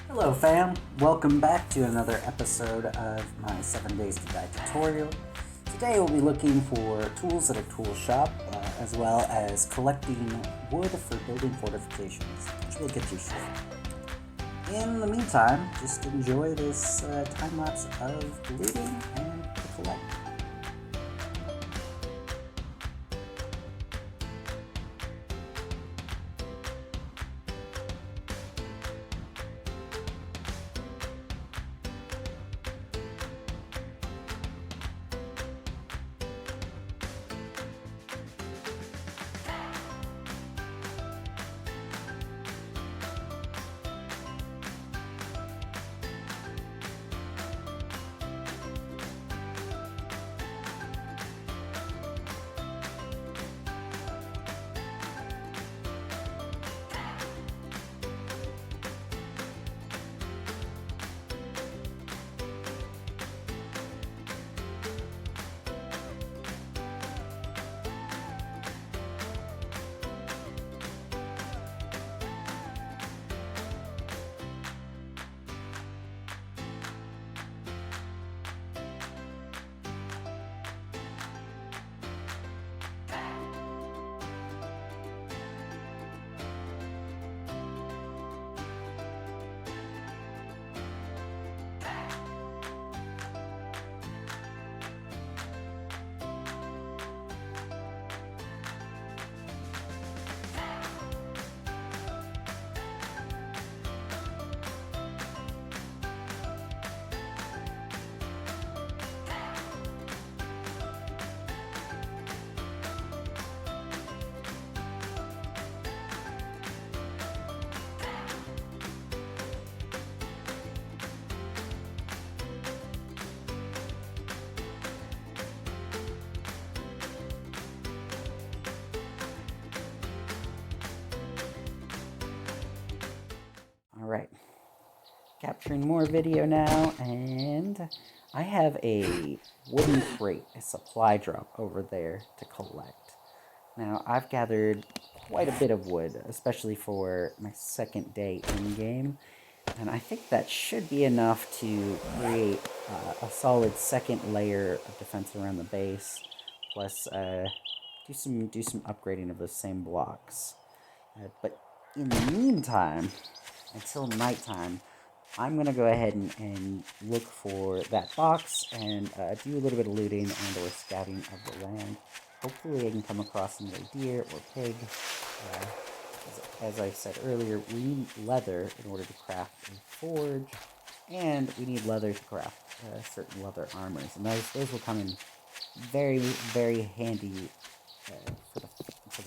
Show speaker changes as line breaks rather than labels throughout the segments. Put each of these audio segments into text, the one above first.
Hello fam, welcome back to another episode of my 7 Days to Die tutorial. Today we'll be looking for tools at a tool shop, as well as collecting wood for building fortifications, which we'll get to shortly. In the meantime, just enjoy this time lapse of looting and the collect. Alright, capturing more video now, and I have a wooden crate, a supply drop over there to collect. Now, I've gathered quite a bit of wood, especially for my second day in-game, and I think that should be enough to create a solid second layer of defense around the base, plus do some upgrading of those same blocks. But in the meantime, until nighttime, I'm going to go ahead and look for that box and do a little bit of looting and or scouting of the land. Hopefully I can come across another deer or pig. As I said earlier, we need leather in order to craft a forge, and we need leather to craft certain leather armors. And those will come in very, very handy for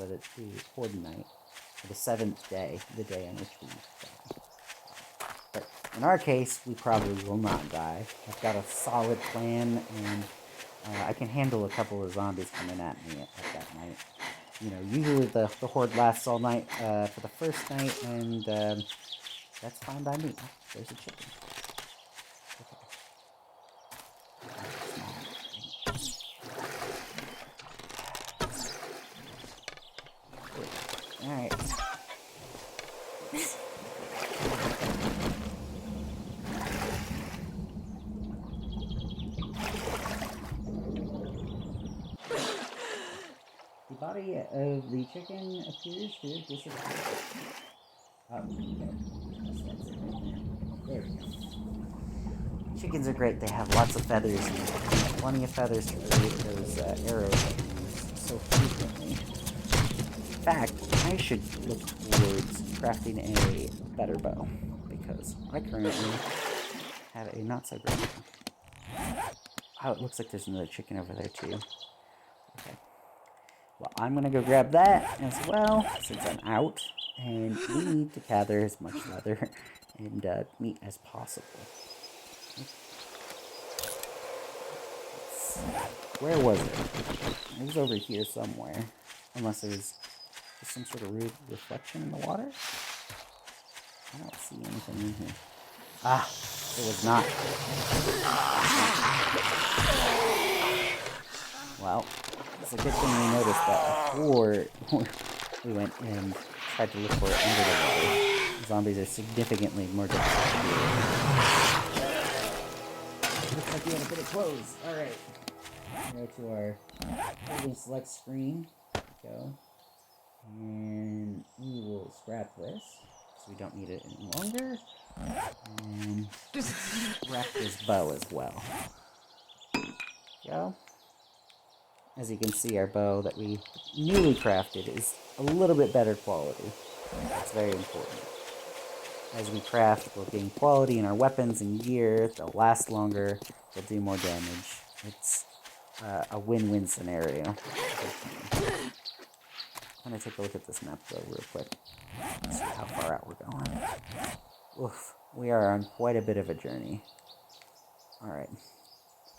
the Horde night, for the 7th day, the day on which we die. But in our case, we probably will not die. I've got a solid plan, and I can handle a couple of zombies coming at me at that night. You know, usually the Horde lasts all night for the first night, and that's fine by me. Oh, there's a chicken. Okay. Alright. The body of the chicken appears to have disappeared. Oh, okay. There we go. Chickens are great. They have lots of feathers and plenty of feathers to create those arrows that we use so frequently. In fact, I should look towards crafting a better bow, because I currently have a not so great one. Oh, it looks like there's another chicken over there too. Okay. Well, I'm going to go grab that as well, since I'm out, and we need to gather as much leather and meat as possible. Where was it? It was over here somewhere, unless there was some sort of rude reflection in the water. I don't see anything in here. Ah, it was not. Well, it's a good thing we noticed that before we went and tried to look for it under the water. Zombies are significantly more difficult to deal with. Looks like we have a bit of clothes. Alright. Go to our clothing select screen. There we go. And we will scrap this, so we don't need it any longer. And wrap this bow as well. Go. As you can see, our bow that we newly crafted is a little bit better quality. That's very important. As we craft, we'll gain quality in our weapons and gear. They'll last longer. They'll do more damage. It's a win-win scenario. I'm going to take a look at this map, though, real quick. See how far out we're going. Oof. We are on quite a bit of a journey. Alright.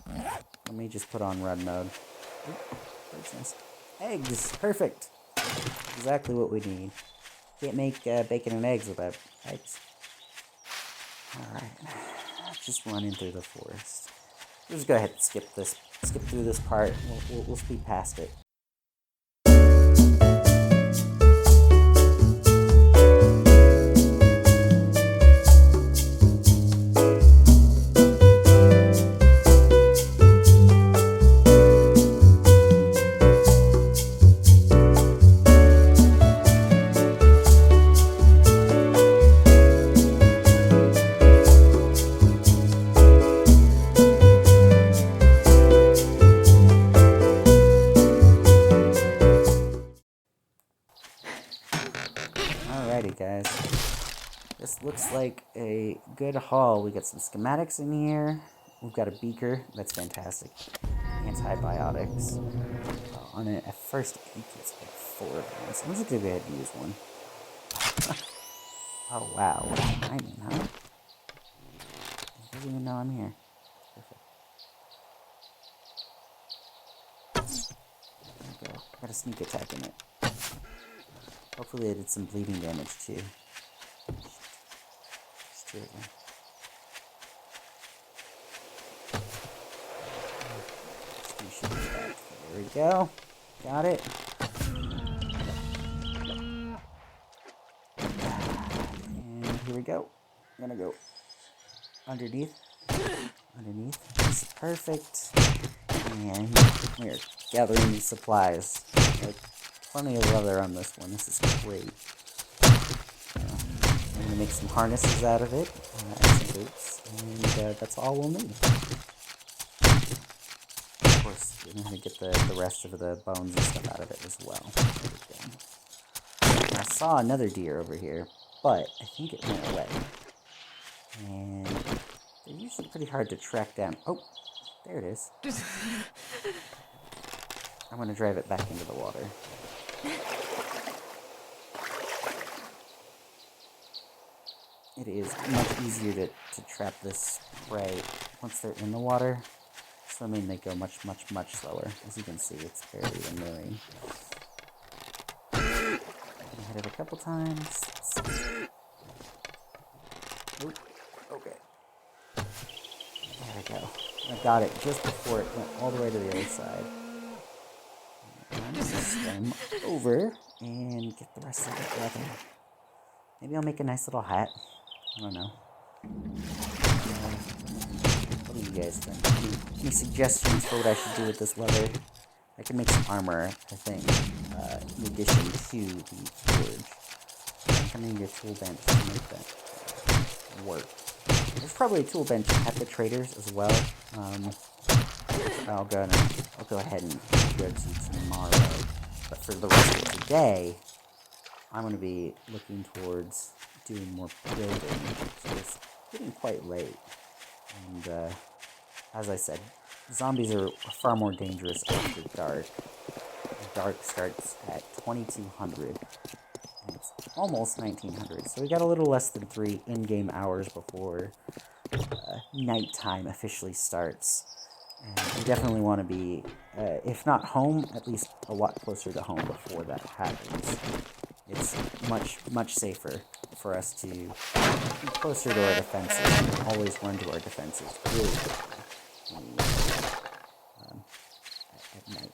Let me just put on run mode. Bird's nest. Eggs! Perfect! Exactly what we need. Can't make bacon and eggs without eggs. Alright. Just running through the forest. We'll just go ahead and skip through this part. We'll speed past it. Alrighty, guys. This looks like a good haul. We got some schematics in here. We've got a beaker. That's fantastic. Antibiotics. On it, at first, I think it's like 4 of them. So I'm just gonna go ahead and use one. Oh, wow. What timing, huh? He doesn't even know I'm here. Perfect. There we go. Got a sneak attack in it. Hopefully I did some bleeding damage too. Just 2 of them. There we go. Got it. And here we go. I'm gonna go underneath. This is perfect. And we're gathering these supplies. Like, plenty of leather on this one. This is great. I'm going to make some harnesses out of it, and some boots, and that's all we'll need. Of course, we're going to get the rest of the bones and stuff out of it as well. I saw another deer over here, but I think it went away. And they're usually pretty hard to track down. Oh, there it is. I'm going to drive it back into the water. It is much easier to trap this prey once they're in the water. Swimming, they go much slower. As you can see, it's fairly annoying. I hit it a couple times. Oop, okay. There we go. I got it just before it went all the way to the other side. I'm going to swim over and get the rest of the leather. Maybe I'll make a nice little hat. I don't know. What do you guys think? Any suggestions for what I should do with this leather? I can make some armor, I think, in addition to the forge. I'm going to need a tool bench to make that work. There's probably a tool bench at the traders as well. I'll go ahead and go to tomorrow. But for the rest of today, I'm going to be looking towards doing more building. So it's getting quite late. And as I said, zombies are far more dangerous after dark. The dark starts at 2200. And it's almost 1900. So we got a little less than 3 in-game hours before nighttime officially starts. And we definitely want to be, if not home, at least a lot closer to home before that happens. It's much safer for us to be closer to our defenses and always run to our defenses really quickly at night.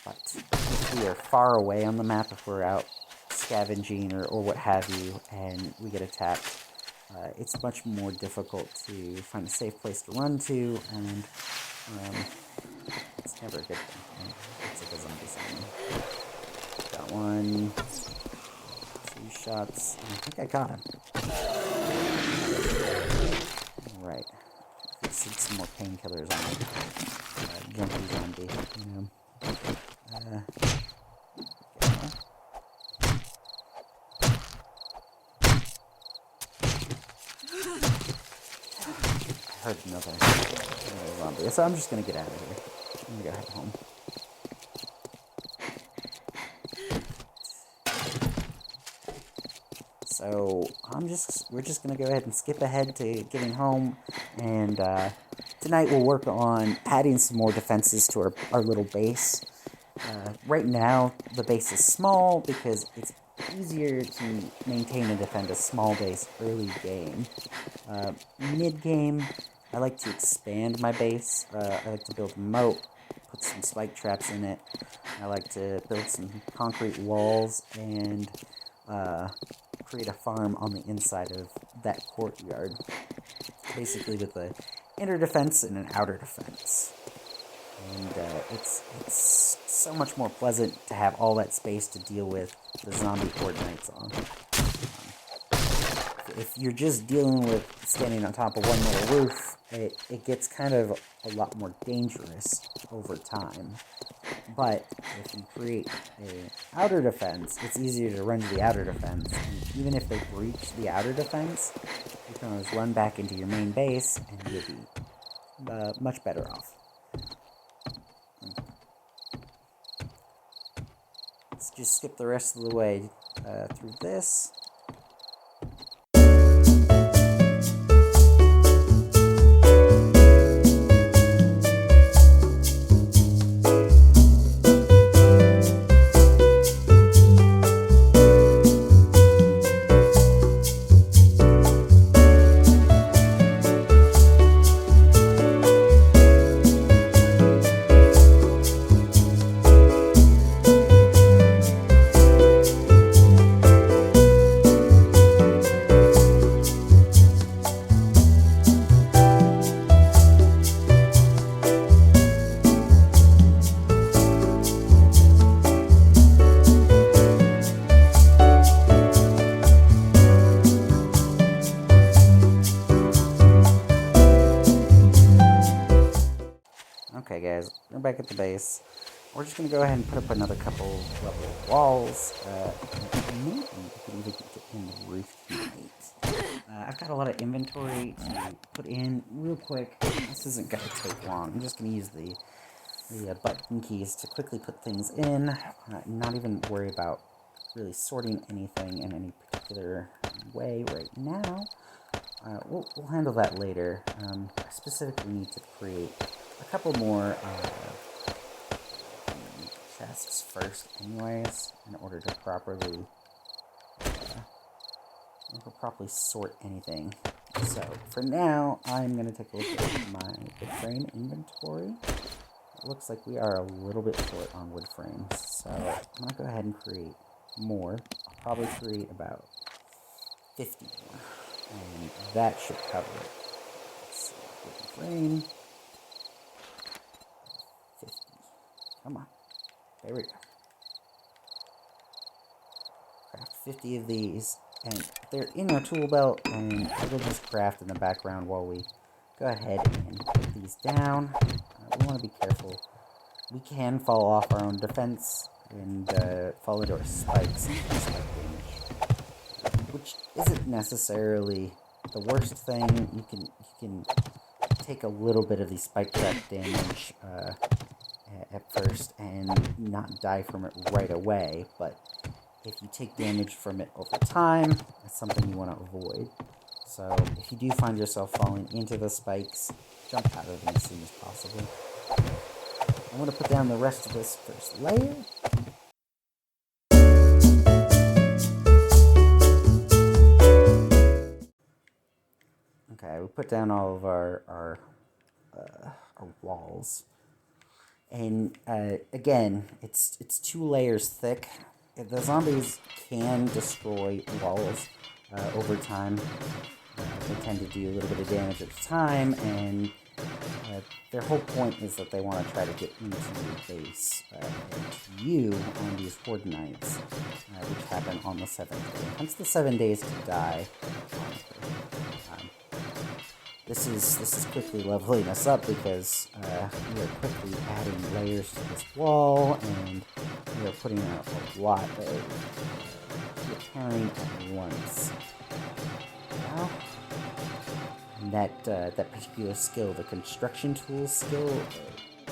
But if we are far away on the map, if we're out scavenging or what have you, and we get attacked, it's much more difficult to find a safe place to run to, and it's never a good thing. It's like a zombie sign. Got one, 2 shots. I think I got him. Alright. Let's need some more painkillers on jumpy zombie, you know. I heard another zombie. So I'm just gonna get out of here. I'm gonna go head home. So we're just gonna go ahead and skip ahead to getting home, and tonight we'll work on adding some more defenses to our little base. Right now the base is small because it's easier to maintain and defend a small base early game. Mid game, I like to expand my base. I like to build a moat, put some spike traps in it. I like to build some concrete walls and create a farm on the inside of that courtyard. Basically with an inner defense and an outer defense. And it's so much more pleasant to have all that space to deal with the zombie horde knights on. If you're just dealing with standing on top of one little roof, it gets kind of a lot more dangerous over time. But if you create an outer defense, it's easier to run to the outer defense. And even if they breach the outer defense, you can always run back into your main base and you'll be much better off. Let's just skip the rest of the way through this. Okay guys, we're back at the base. We're just going to go ahead and put up another couple level walls. Maybe we can even get in the roof tonight. I've got a lot of inventory to put in real quick. This isn't going to take long. I'm just going to use the button keys to quickly put things in. Not even worry about really sorting anything in any particular way right now. We'll handle that later. I specifically need to create a couple more chests first anyways, in order to properly sort anything. So, for now, I'm going to take a look at my wood frame inventory. It looks like we are a little bit short on wood frames, so I'm going to go ahead and create more. I'll probably create about 50 more, and that should cover it. Let's see, wooden frame. 50. Come on. There we go. Craft 50 of these. And they're in our tool belt, and we'll just craft in the background while we go ahead and put these down. We want to be careful. We can fall off our own defense and fall into our spikes and spike damage, which isn't necessarily the worst thing. You can take a little bit of the spike trap damage at first and not die from it right away, but if you take damage from it over time, that's something you want to avoid. So if you do find yourself falling into the spikes, jump out of them as soon as possible. I'm going to put down the rest of this first layer. Okay, we put down all of our walls. And again, it's 2 layers thick. the zombies can destroy walls over time. They tend to do a little bit of damage at a time, and their whole point is that they want to try to get into your base and to you on these horde nights, which happen on the 7th day. Hence the 7 days to die. This is quickly leveling us up because we are quickly adding layers to this wall, and we are putting out a lot of repairing at once. Now, that particular skill, the construction tools skill,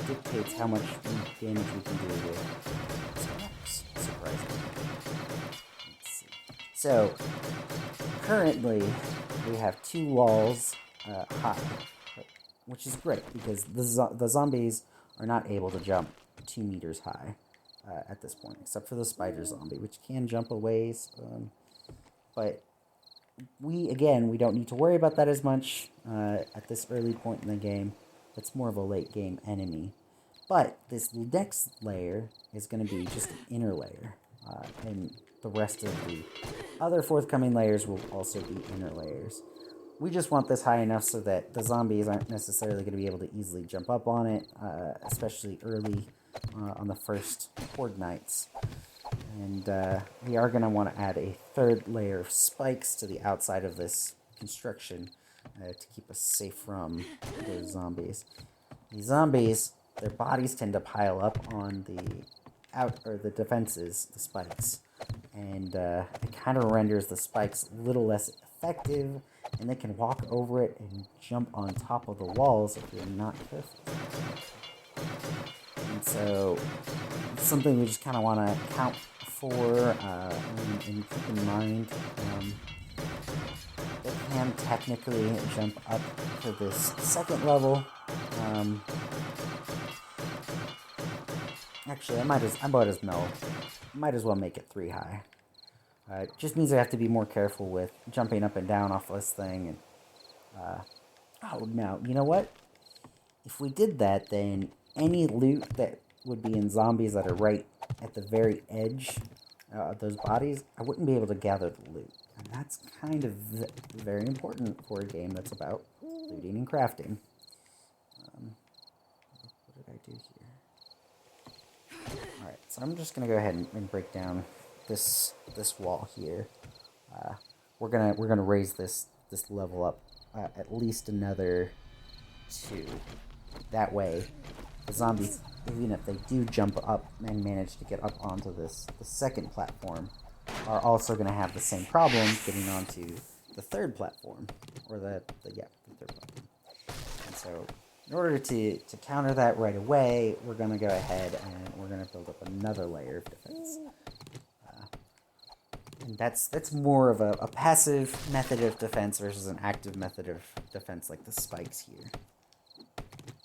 dictates how much damage we can do with scraps, surprisingly. Let's see. So, currently, we have 2 walls high, which is great because the zombies are not able to jump 2 meters high at this point, except for the spider zombie, which can jump a ways, but we don't need to worry about that as much at this early point in the game. That's more of a late game enemy. But this next layer is going to be just an inner layer, and the rest of the other forthcoming layers will also be inner layers. We just want this high enough so that the zombies aren't necessarily going to be able to easily jump up on it, especially early on the first horde nights. And we are going to want to add a 3rd layer of spikes to the outside of this construction to keep us safe from those zombies. These zombies, their bodies tend to pile up on the defenses, the spikes, and it kind of renders the spikes a little less effective, and they can walk over it and jump on top of the walls if you're not careful. And so it's something we just kind of want to account for and keep in mind. They can technically jump up to this 2nd level. Actually, I might as well make it 3 high. It just means I have to be more careful with jumping up and down off this thing. And now, you know what? If we did that, then any loot that would be in zombies that are right at the very edge of those bodies, I wouldn't be able to gather the loot. And that's kind of very important for a game that's about looting and crafting. What did I do here? Alright, so I'm just going to go ahead and break down this wall here. We're gonna raise this level up at least another 2. That way, the zombies, even if they do jump up and manage to get up onto the 2nd platform, are also going to have the same problem getting onto the 3rd platform, or the 3rd platform. And so, in order to counter that right away, we're going to go ahead and we're going to build up another layer of defense. And that's more of a passive method of defense versus an active method of defense, like the spikes here.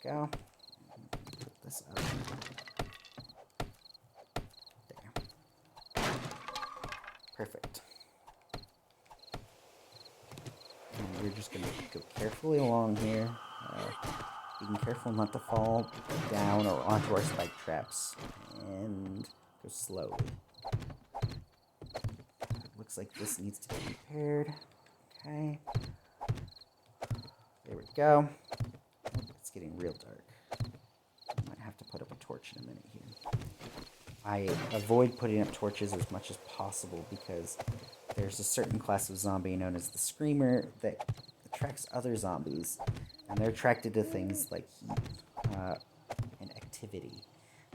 Go. Put this up. There. Perfect. And we're just going to go carefully along here, being careful not to fall down or onto our spike traps, and go slowly. Looks like this needs to be repaired. Okay. There we go. Oh, it's getting real dark. I might have to put up a torch in a minute here. I avoid putting up torches as much as possible because there's a certain class of zombie known as the Screamer that attracts other zombies, and they're attracted to things like heat and activity.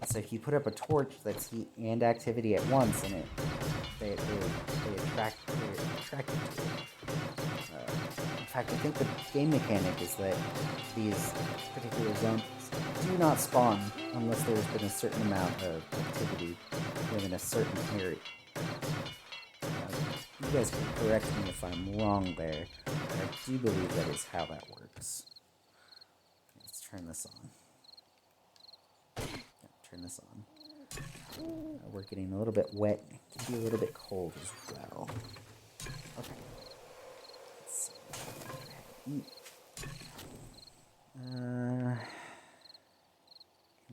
So if you put up a torch that's heat and activity at once, and they're attracted to it. In fact, I think the game mechanic is that these particular zombies do not spawn unless there's been a certain amount of activity within a certain area. You guys can correct me if I'm wrong there, but I do believe that is how that works. Let's turn this on. Turn this on. We're getting a little bit wet. It can be a little bit cold as well. Okay. Let's see.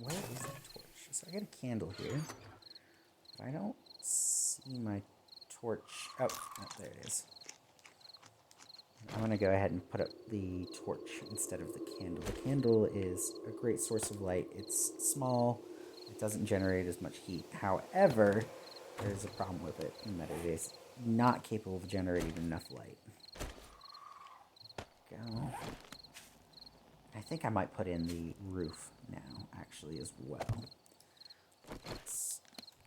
Where is that torch? So I got a candle here. But I don't see my torch. Oh, there it is. I'm going to go ahead and put up the torch instead of the candle. The candle is a great source of light. It's small. It doesn't generate as much heat. However, there's a problem with it in that it is not capable of generating enough light. Go. I think I might put in the roof now, actually, as well.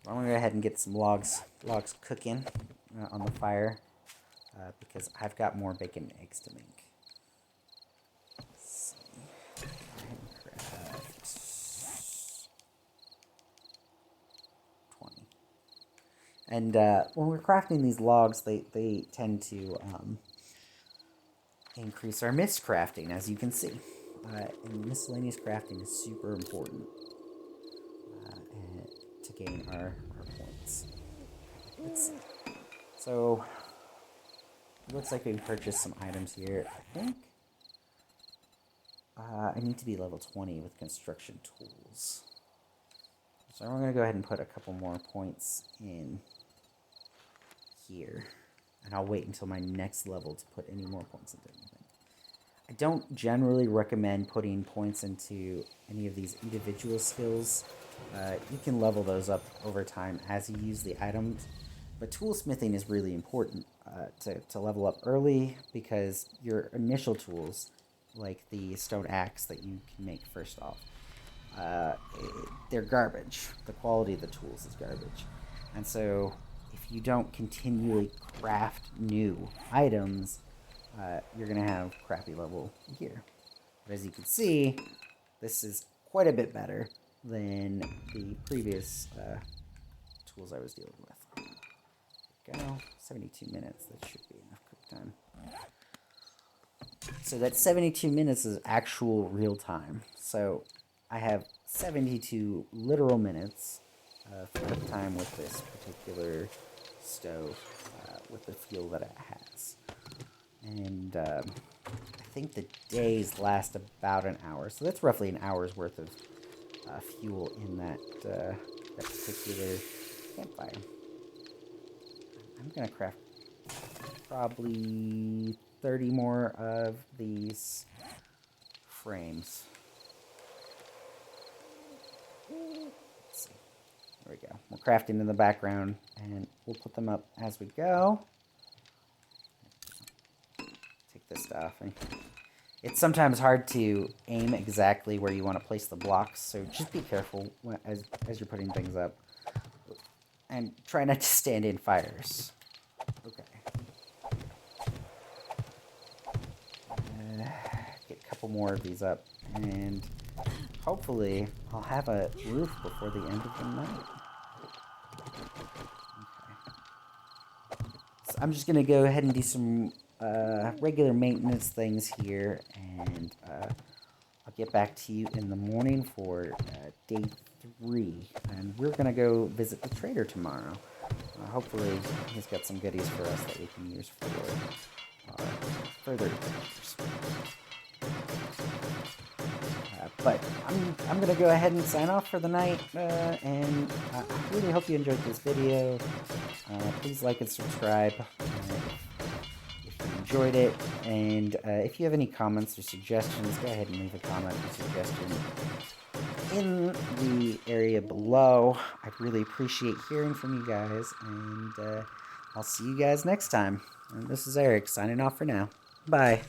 I'm going to go ahead and get some logs cooking on the fire. Because I've got more bacon and eggs to make. Let's see. Go ahead and craft 20. And when we're crafting these logs, they tend to increase our mist crafting, as you can see. And miscellaneous crafting is super important to gain our points. Let's see. So it looks like we purchased some items here. I think I need to be level 20 with construction tools. So I'm going to go ahead and put a couple more points in here. And I'll wait until my next level to put any more points into anything. I don't generally recommend putting points into any of these individual skills. You can level those up over time as you use the items. But toolsmithing is really important to level up early, because your initial tools, like the stone axe that you can make first off, they're garbage. The quality of the tools is garbage. And so if you don't continually craft new items, you're going to have crappy level gear. But as you can see, this is quite a bit better than the previous tools I was dealing with. Go. 72 minutes. That should be enough cook time. So that 72 minutes is actual real time. So I have 72 literal minutes of cook time with this particular stove with the fuel that it has. And I think the days last about an hour. So that's roughly an hour's worth of fuel in that particular campfire. I'm going to craft probably 30 more of these frames. Let's see. There we go. We're crafting in the background, and we'll put them up as we go. Take this stuff. It's sometimes hard to aim exactly where you want to place the blocks, so just be careful as you're putting things up. And try not to stand in fires. Okay. Get a couple more of these up, and hopefully I'll have a roof before the end of the night. Okay. So I'm just gonna go ahead and do some regular maintenance things here, and I'll get back to you in the morning for day 3, and we're gonna go visit the trader tomorrow. Hopefully he's got some goodies for us that we can use for further adventures. But I'm gonna go ahead and sign off for the night, and I really hope you enjoyed this video. Please like and subscribe if you enjoyed it, and if you have any comments or suggestions, go ahead and leave a comment or suggestion in the area below. I'd really appreciate hearing from you guys, and I'll see you guys next time. And this is Eric signing off for now. Bye.